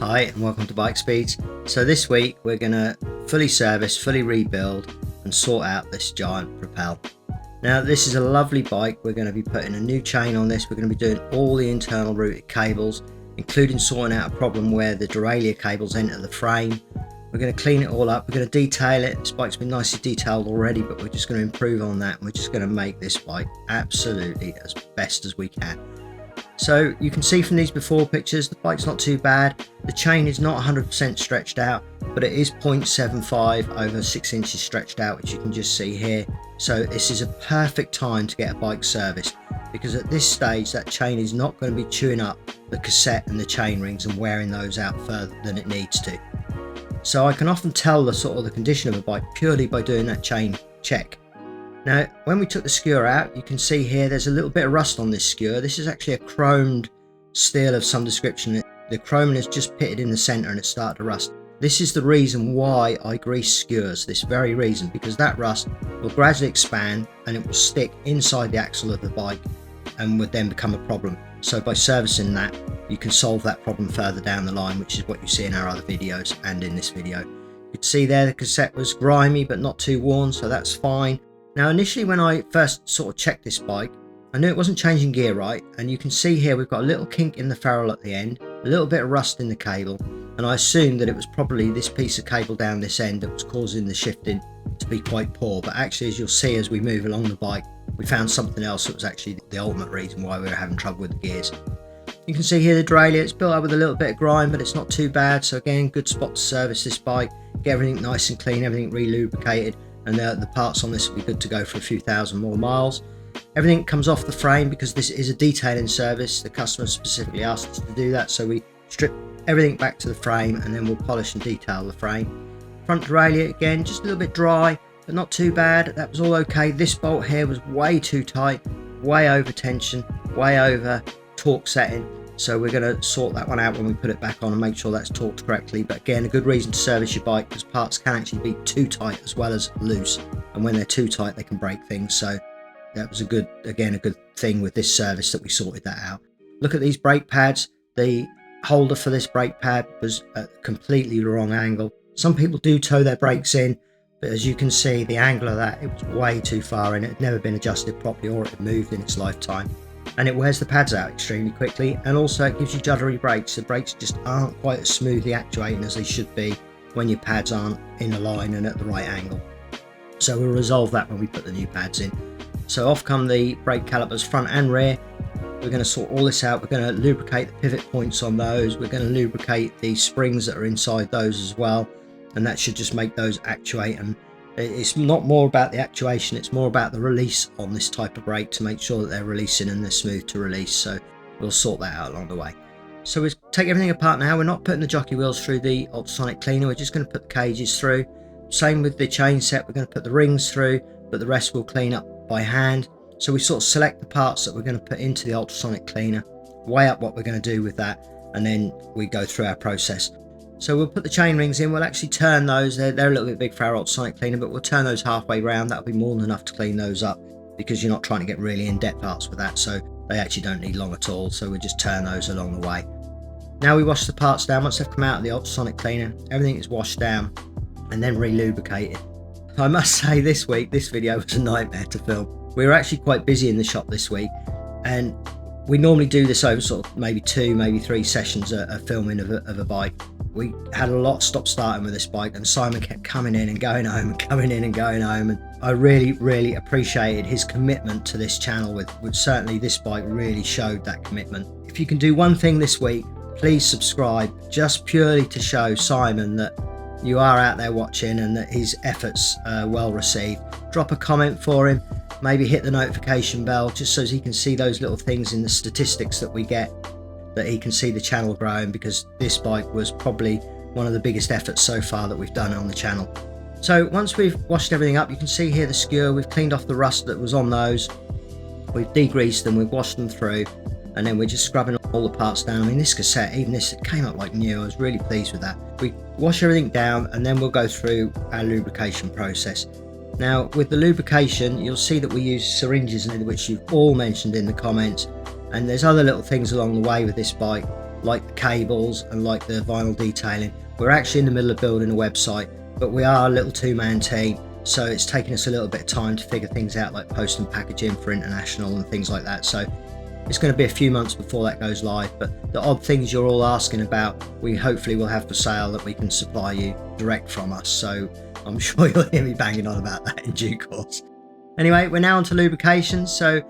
Hi and welcome to Bike Speeds. So this week we're going to fully service, fully rebuild and sort out this Giant Propel. Now this is a lovely bike. We're going to be putting a new chain on this. We're going to be doing all the internal routed cables, including sorting out a problem where the derailleur cables enter the frame. We're going to clean it all up. We're going to detail it. This bike's been nicely detailed already, but we're just going to improve on that. We're just going to make this bike absolutely as best as we can. So you can see from these before pictures, the bike's not too bad. The chain is not 100% stretched out, but it is 0.75 over 6 inches stretched out, which you can just see here. So this is a perfect time to get a bike serviced, because at this stage that chain is not going to be chewing up the cassette and the chain rings and wearing those out further than it needs to. So I can often tell the condition of a bike purely by doing that chain check. Now, when we took the skewer out, you can see here there's a little bit of rust on this skewer. This is actually a chromed steel of some description. The chrome is just pitted in the center and it started to rust. This is the reason why I grease skewers, this very reason, because that rust will gradually expand and it will stick inside the axle of the bike and would then become a problem. So by servicing that, you can solve that problem further down the line, which is what you see in our other videos and in this video. You can see there the cassette was grimy but not too worn, so that's fine. Now initially when I first sort of checked this bike, I knew it wasn't changing gear right, and you can see here we've got a little kink in the ferrule at the end, a little bit of rust in the cable, and I assumed that it was probably this piece of cable down this end that was causing the shifting to be quite poor. But actually, as you'll see as we move along the bike, we found something else that was actually the ultimate reason why we were having trouble with the gears. You can see here the derailleur, it's built up with a little bit of grime, but it's not too bad. So again, good spot to service this bike, get everything nice and clean, everything re-lubricated, and the parts on this will be good to go for a few thousand more miles. Everything comes off the frame because this is a detailing service. The customer specifically asked us to do that, so we strip everything back to the frame and then we'll polish and detail the frame. Front derailleur, again, just a little bit dry, but not too bad. That was all okay. This bolt here was way too tight, way over tension, way over torque setting. So we're going to sort that one out when we put it back on and make sure that's torqued correctly. But again, a good reason to service your bike, because parts can actually be too tight as well as loose. And when they're too tight, they can break things. So that was a good thing with this service that we sorted that out. Look at these brake pads. The holder for this brake pad was at completely the wrong angle. Some people do toe their brakes in, but as you can see, the angle of that, it was way too far in. It had never been adjusted properly, or it had moved in its lifetime. And it wears the pads out extremely quickly, and also it gives you juddery brakes. The brakes just aren't quite as smoothly actuating as they should be when your pads aren't in a line and at the right angle. So we'll resolve that when we put the new pads in. So off come the brake calipers front and rear. We're going to sort all this out. We're going to lubricate the pivot points on those. We're going to lubricate the springs that are inside those as well, and that should just make those actuate. And it's not more about the actuation, it's more about the release on this type of brake to make sure that they're releasing and they're smooth to release. So we'll sort that out along the way. So we'll take everything apart now. We're not putting the jockey wheels through the ultrasonic cleaner, we're just going to put the cages through. Same with the chain set, we're going to put the rings through, but the rest we'll clean up by hand. So we sort of select the parts that we're going to put into the ultrasonic cleaner, weigh up what we're going to do with that, and then we go through our process. So we'll put the chain rings in. We'll actually turn those. They're a little bit big for our ultrasonic cleaner, but we'll turn those halfway round. That'll be more than enough to clean those up, because you're not trying to get really in-depth parts with that, so they actually don't need long at all. So we'll just turn those along the way. Now we wash the parts down. Once they've come out of the ultrasonic cleaner, everything is washed down and then re-lubricated. I must say, this week, this video was a nightmare to film. We were actually quite busy in the shop this week, and we normally do this over sort of maybe 2, maybe 3 sessions of filming of a bike. We had a lot stop starting with this bike, and Simon kept coming in and going home and coming in and going home, and I really appreciated his commitment to this channel. With certainly this bike really showed that commitment. If you can do one thing this week, please subscribe, just purely to show Simon that you are out there watching and that his efforts are well received. Drop a comment for him, maybe hit the notification bell just so he can see those little things in the statistics that we get, that he can see the channel growing, because this bike was probably one of the biggest efforts so far that we've done on the channel. So once we've washed everything up, you can see here the skewer, we've cleaned off the rust that was on those, we've degreased them, we've washed them through, and then we're just scrubbing all the parts down. I mean, this cassette, even this, it came up like new. I was really pleased with that. We wash everything down and then we'll go through our lubrication process. Now with the lubrication, you'll see that we use syringes, which you've all mentioned in the comments, and there's other little things along the way with this bike. like the cables and like the vinyl detailing. We're actually in the middle of building a website, but we are a little two-man team, so it's taken us a little bit of time to figure things out, like post and packaging for international and things like that. So it's going to be a few months before that goes live, but the odd things you're all asking about, we hopefully will have for sale that we can supply you direct from us. So I'm sure you'll hear me banging on about that in due course. Anyway, we're now on to lubrication. So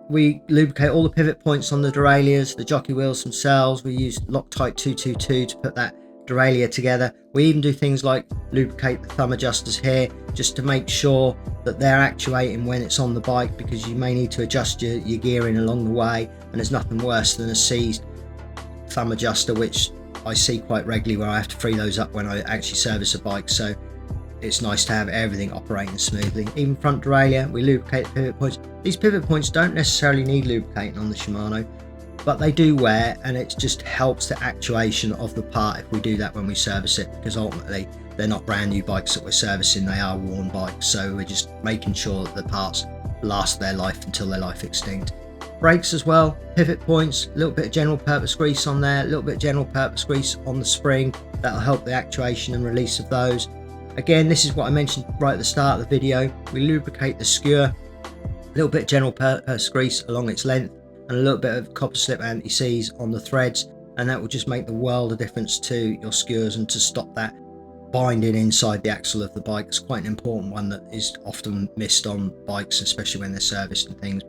we lubricate all the pivot points on the derailleurs, the jockey wheels themselves. We use Loctite 222 to put that derailleur together. We even do things like lubricate the thumb adjusters here, just to make sure that they're actuating when it's on the bike, because you may need to adjust your gearing along the way, and there's nothing worse than a seized thumb adjuster, which I see quite regularly where I have to free those up when I actually service a bike. So it's nice to have everything operating smoothly. Even front derailleur, we lubricate the pivot points. These pivot points don't necessarily need lubricating on the Shimano, but they do wear, and it just helps the actuation of the part if we do that when we service it, because ultimately they're not brand new bikes that we're servicing, they are worn bikes. So we're just making sure that the parts last their life until their life extinct. Brakes as well, pivot points, a little bit of general purpose grease on there, a little bit of general purpose grease on the spring. That'll help the actuation and release of those. Again, this is what I mentioned right at the start of the video. We lubricate the skewer, a little bit of general purpose grease along its length, and a little bit of copper slip anti-seize on the threads, and that will just make the world of difference to your skewers and to stop that binding inside the axle of the bike. It's quite an important one that is often missed on bikes, especially when they're serviced and things.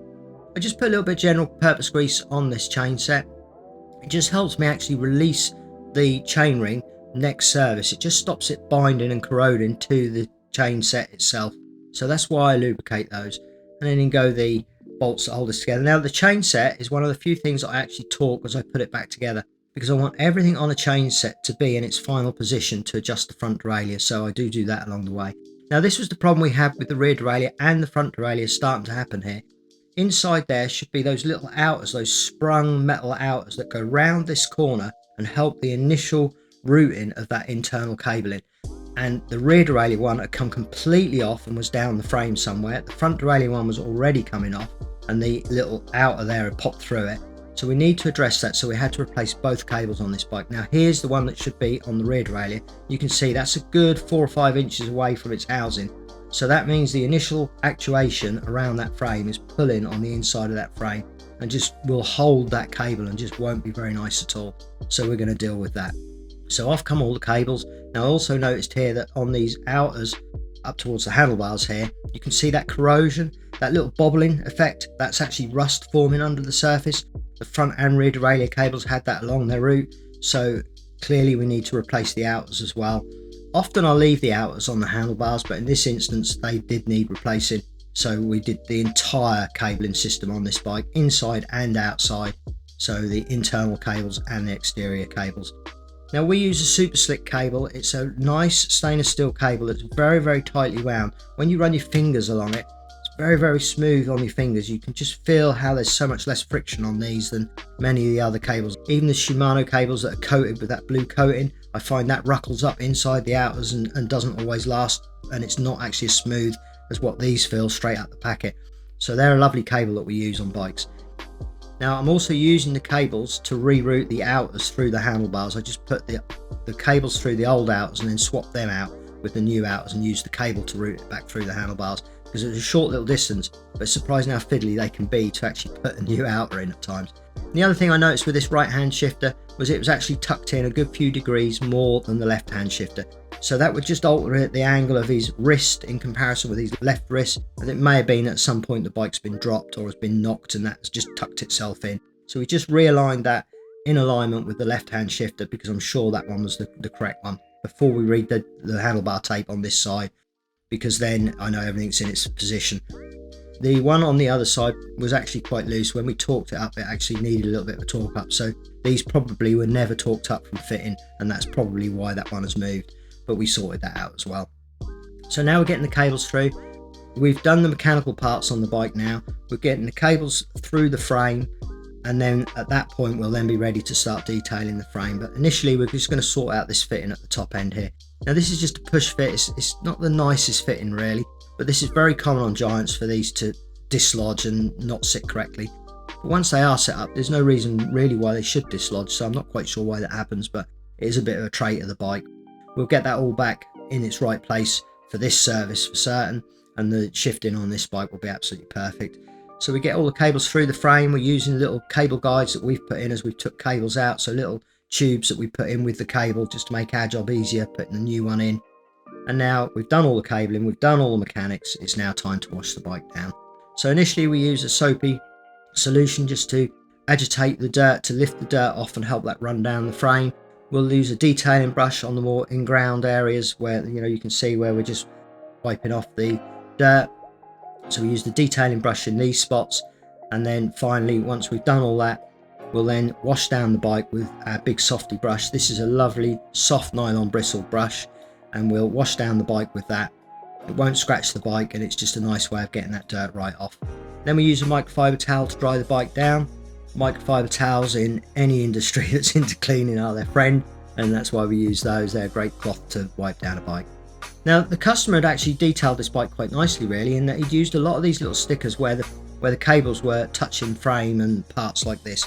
I just put a little bit of general purpose grease on this chain set. It just helps me actually release the chain ring next service. It just stops it binding and corroding to the chain set itself. So that's why I lubricate those. And then in go the bolts that hold us together. Now the chain set is one of the few things that I actually torque as I put it back together, because I want everything on a chain set to be in its final position to adjust the front derailleur. So I do that along the way. Now this was the problem we had with the rear derailleur and the front derailleur starting to happen here. Inside there should be those little outers, those sprung metal outers that go round this corner and help the initial routing of that internal cabling. And the rear derailleur one had come completely off and was down the frame somewhere. The front derailleur one was already coming off, and the little outer there had popped through it. So we need to address that, so we had to replace both cables on this bike. Now here's the one that should be on the rear derailleur. You can see that's a good 4 or 5 inches away from its housing. So that means the initial actuation around that frame is pulling on the inside of that frame, and just will hold that cable and just won't be very nice at all. So we're going to deal with that. So I've come all the cables. Now I also noticed here that on these outers up towards the handlebars here, you can see that corrosion, that little bobbling effect. That's actually rust forming under the surface. The front and rear derailleur cables had that along their route, so clearly we need to replace the outers as well. Often I'll leave the outers on the handlebars, but in this instance they did need replacing, so we did the entire cabling system on this bike, inside and outside, so the internal cables and the exterior cables. Now we use a super slick cable. It's a nice stainless steel cable that's very, very tightly wound. When you run your fingers along it, it's very, very smooth on your fingers. You can just feel how there's so much less friction on these than many of the other cables. Even the Shimano cables that are coated with that blue coating, I find that ruckles up inside the outers and doesn't always last, and it's not actually as smooth as what these feel straight out the packet. So they're a lovely cable that we use on bikes. Now I'm also using the cables to reroute the outers through the handlebars. I just put the cables through the old outers and then swap them out with the new outers and use the cable to route it back through the handlebars, because it's a short little distance, but it's surprising how fiddly they can be to actually put a new outer in at times. And the other thing I noticed with this right hand shifter was it was actually tucked in a good few degrees more than the left hand shifter. So that would just alter the angle of his wrist in comparison with his left wrist, and it may have been at some point the bike's been dropped or has been knocked and that's just tucked itself in. So we just realigned that in alignment with the left hand shifter, because I'm sure that one was the correct one, before we read the handlebar tape on this side, because then I know everything's in its position. The one on the other side was actually quite loose. When we torqued it up, it actually needed a little bit of a torque up, so these probably were never torqued up from fitting, and that's probably why that one has moved. But we sorted that out as well. So now we're getting the cables through. We've done the mechanical parts on the bike now. We're getting the cables through the frame, and then at that point we'll then be ready to start detailing the frame. But initially we're just going to sort out this fitting at the top end here. Now this is just a push fit. It's not the nicest fitting really, but this is very common on Giants for these to dislodge and not sit correctly. But once they are set up, there's no reason really why they should dislodge, so I'm not quite sure why that happens, but it is a bit of a trait of the bike. We'll get that all back in its right place for this service for certain, and the shifting on this bike will be absolutely perfect. So we get all the cables through the frame. We're using little cable guides that we've put in as we took cables out, so little tubes that we put in with the cable just to make our job easier, putting the new one in. And now we've done all the cabling, we've done all the mechanics, it's now time to wash the bike down. So initially we use a soapy solution just to agitate the dirt, to lift the dirt off and help that run down the frame. We'll use a detailing brush on the more in-ground areas where, you know, you can see where we're just wiping off the dirt. So we use the detailing brush in these spots, and then finally, once we've done all that, we'll then wash down the bike with our big softy brush. This is a lovely soft nylon bristle brush, and we'll wash down the bike with that. It won't scratch the bike, and it's just a nice way of getting that dirt right off. Then we use a microfiber towel to dry the bike down. Microfiber towels in any industry that's into cleaning are their friend, and that's why we use those. They're a great cloth to wipe down a bike. Now the customer had actually detailed this bike quite nicely really, in that he'd used a lot of these little stickers where the cables were touching frame and parts like this,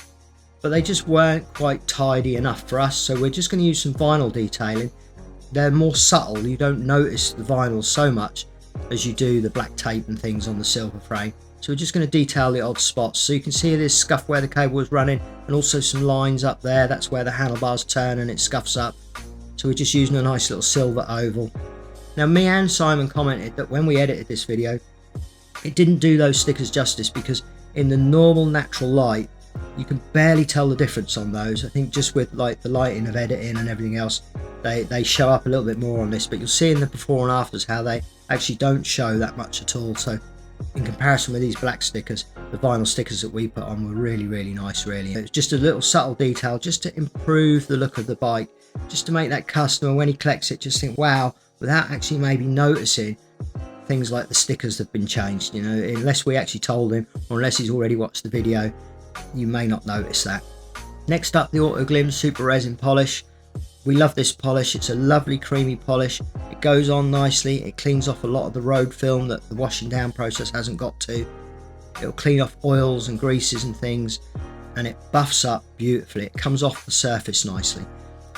but they just weren't quite tidy enough for us, so we're just going to use some vinyl detailing. They're more subtle, you don't notice the vinyl so much as you do the black tape and things on the silver frame. So we're just going to detail the odd spots, so you can see this scuff where the cable was running, and also some lines up there, that's where the handlebars turn and it scuffs up. So we're just using a nice little silver oval. Now me and Simon commented that when we edited this video, it didn't do those stickers justice, because in the normal natural light you can barely tell the difference on those. I think just with like the lighting of editing and everything else, they show up a little bit more on this, but you'll see in the before and afters how they actually don't show that much at all. So in comparison with these black stickers, the vinyl stickers that we put on were really nice really. It's just a little subtle detail just to improve the look of the bike, just to make that customer, when he collects it, just think wow, without actually maybe noticing things like the stickers have been changed. You know, unless we actually told him, or unless he's already watched the video, you may not notice that. Next up, the Auto Glim Super Resin Polish. We love this polish, it's a lovely creamy polish. It goes on nicely, it cleans off a lot of the road film that the washing down process hasn't got to. It'll clean off oils and greases and things, and it buffs up beautifully. It comes off the surface nicely.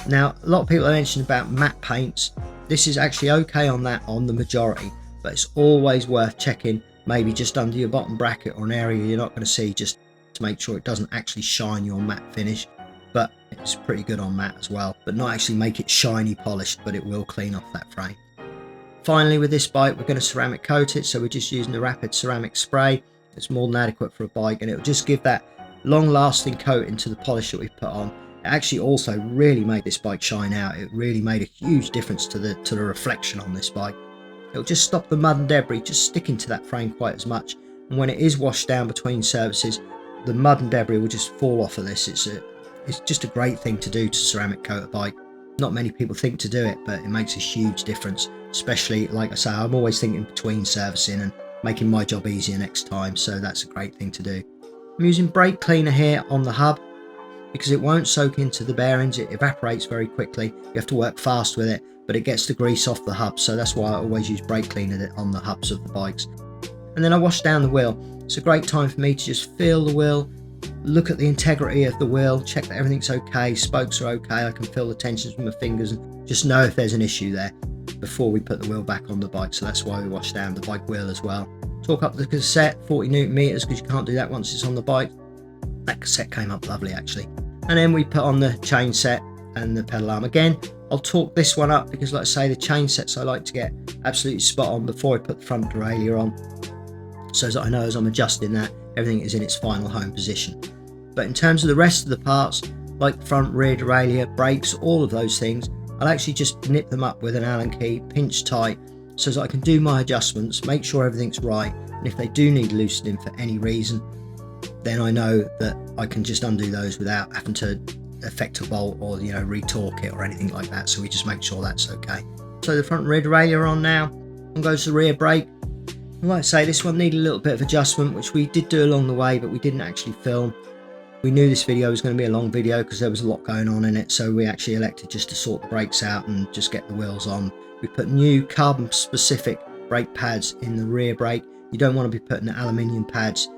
Now, a lot of people have mentioned about matte paints. This is actually okay on that, on the majority, but it's always worth checking, maybe just under your bottom bracket or an area you're not going to see, just to make sure it doesn't actually shine your matte finish. But it's pretty good on matte as well, but not actually make it shiny polished, but it will clean off that frame. Finally, with this bike, we're going to ceramic coat it, so we're just using the Rapid ceramic spray. It's more than adequate for a bike, and it will just give that long lasting coating to the polish that we put on. It actually also really made this bike shine out. It really made a huge difference to the reflection on this bike. It'll just stop the mud and debris just sticking to that frame quite as much, and when it is washed down between services, the mud and debris will just fall off of this. It's just a great thing to do to ceramic coat a bike. Not many people think to do it, but it makes a huge difference, especially, like I say, I'm always thinking between servicing and making my job easier next time, so that's a great thing to do. I'm using brake cleaner here on the hub because it won't soak into the bearings, it evaporates very quickly. You have to work fast with it, but it gets the grease off the hub, so that's why I always use brake cleaner on the hubs of the bikes. And then I wash down the wheel. It's a great time for me to just feel the wheel, look at the integrity of the wheel, check that everything's okay, spokes are okay, I can feel the tensions with my fingers and just know if there's an issue there before we put the wheel back on the bike. So that's why we wash down the bike wheel as well. Torque up the cassette 40 Newton meters, because you can't do that once it's on the bike. That cassette came up lovely actually. And then we put on the chain set and the pedal arm. Again, I'll torque this one up because, like I say, the chain sets I like to get absolutely spot on before I put the front derailleur on, so that I know as I'm adjusting that, everything is in its final home position. But in terms of the rest of the parts, like front, rear derailleur, brakes, all of those things, I'll actually just nip them up with an Allen key, pinch tight, so that I can do my adjustments, make sure everything's right, and if they do need loosening for any reason, then I know that I can just undo those without having to affect a bolt or, you know, retorque it or anything like that. So we just make sure that's okay. So the front and rear derailleur are on now, and goes the rear brake. And like I say, this one needed a little bit of adjustment, which we did do along the way, but we didn't actually film. We knew this video was going to be a long video because there was a lot going on in it, so we actually elected just to sort the brakes out and just get the wheels on. We put new carbon specific brake pads in the rear brake. You don't want to be putting the aluminium pads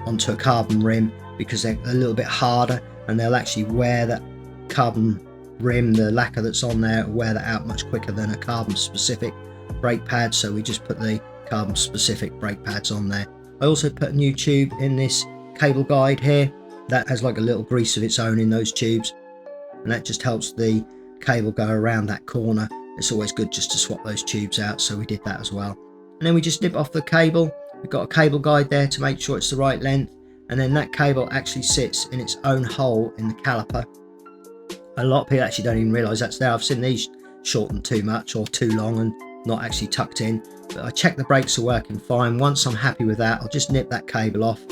onto a carbon rim. because they're a little bit harder, and they'll actually wear that carbon rim, the lacquer that's on there, wear that out much quicker than a carbon specific brake pad. So we just put the carbon specific brake pads on there. I also put a new tube in this cable guide here that has like a little grease of its own in those tubes, and that just helps the cable go around that corner. It's always good just to swap those tubes out, so we did that as well. And then we just nip off the cable. We've got a cable guide there to make sure it's the right length, and then that cable actually sits in its own hole in the caliper. A lot of people actually don't even realise that's there. I've seen these shortened too much or too long and not actually tucked in, but I check the brakes are working fine. Once I'm happy with that, I'll just nip that cable off,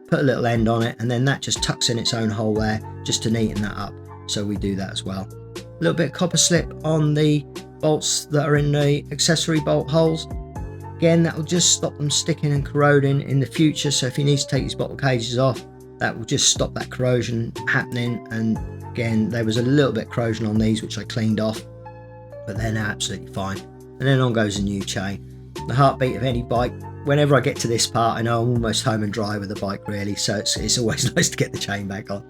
put a little end on it, and then that just tucks in its own hole there just to neaten that up. So we do that as well. A little bit of copper slip on the bolts that are in the accessory bolt holes. Again, that will just stop them sticking and corroding in the future. So if you need to take these bottle cages off, that will just stop that corrosion happening. And again, there was a little bit of corrosion on these, which I cleaned off, but they're now absolutely fine. And then on goes a new chain. The heartbeat of any bike, whenever I get to this part, I know I'm almost home and dry with the bike really, so it's always nice to get the chain back on.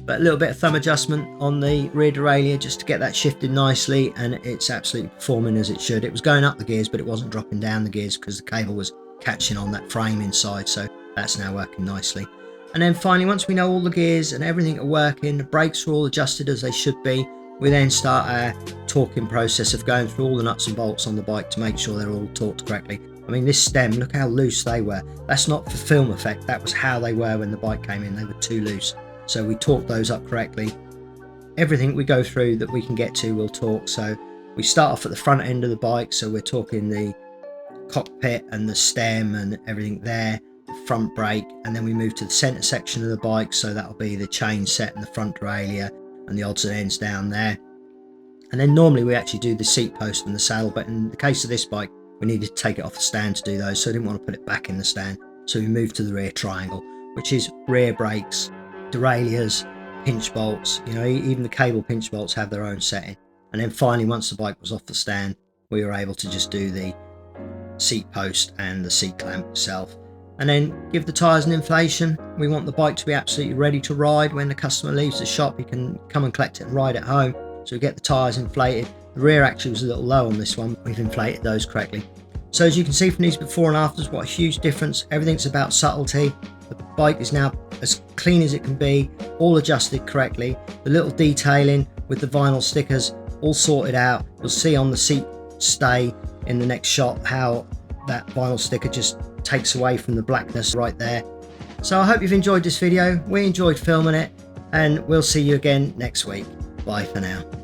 But a little bit of thumb adjustment on the rear derailleur just to get that shifted nicely, and it's absolutely performing as it should. It was going up the gears, but it wasn't dropping down the gears because the cable was catching on that frame inside, so that's now working nicely. And then finally, once we know all the gears and everything are working, the brakes are all adjusted as they should be, we then start our torquing process of going through all the nuts and bolts on the bike to make sure they're all torqued correctly. I mean, this stem, look how loose they were. That's not for film effect, that was how they were when the bike came in. They were too loose. So we torque those up correctly. Everything we go through that we can get to, we'll torque. So we start off at the front end of the bike, so we're torquing the cockpit and the stem and everything there, the front brake, and then we move to the center section of the bike, so that'll be the chain set and the front derailleur and the odds and ends down there. And then normally we actually do the seat post and the saddle, but in the case of this bike, we needed to take it off the stand to do those, so I didn't want to put it back in the stand. So we moved to the rear triangle, which is rear brakes, derailleurs, pinch bolts, you know, even the cable pinch bolts have their own setting. And then finally, once the bike was off the stand, we were able to just do the seat post and the seat clamp itself, and then give the tyres an inflation. We want the bike to be absolutely ready to ride. When the customer leaves the shop, he can come and collect it and ride it home. So we get the tyres inflated. The rear actually was a little low on this one. We've inflated those correctly. So as you can see from these before and afters, what a huge difference. Everything's about subtlety. The bike is now as clean as it can be, all adjusted correctly. The little detailing with the vinyl stickers all sorted out. You'll see on the seat stay in the next shot how that vinyl sticker just takes away from the blackness right there. So I hope you've enjoyed this video. We enjoyed filming it, and we'll see you again next week. Bye for now.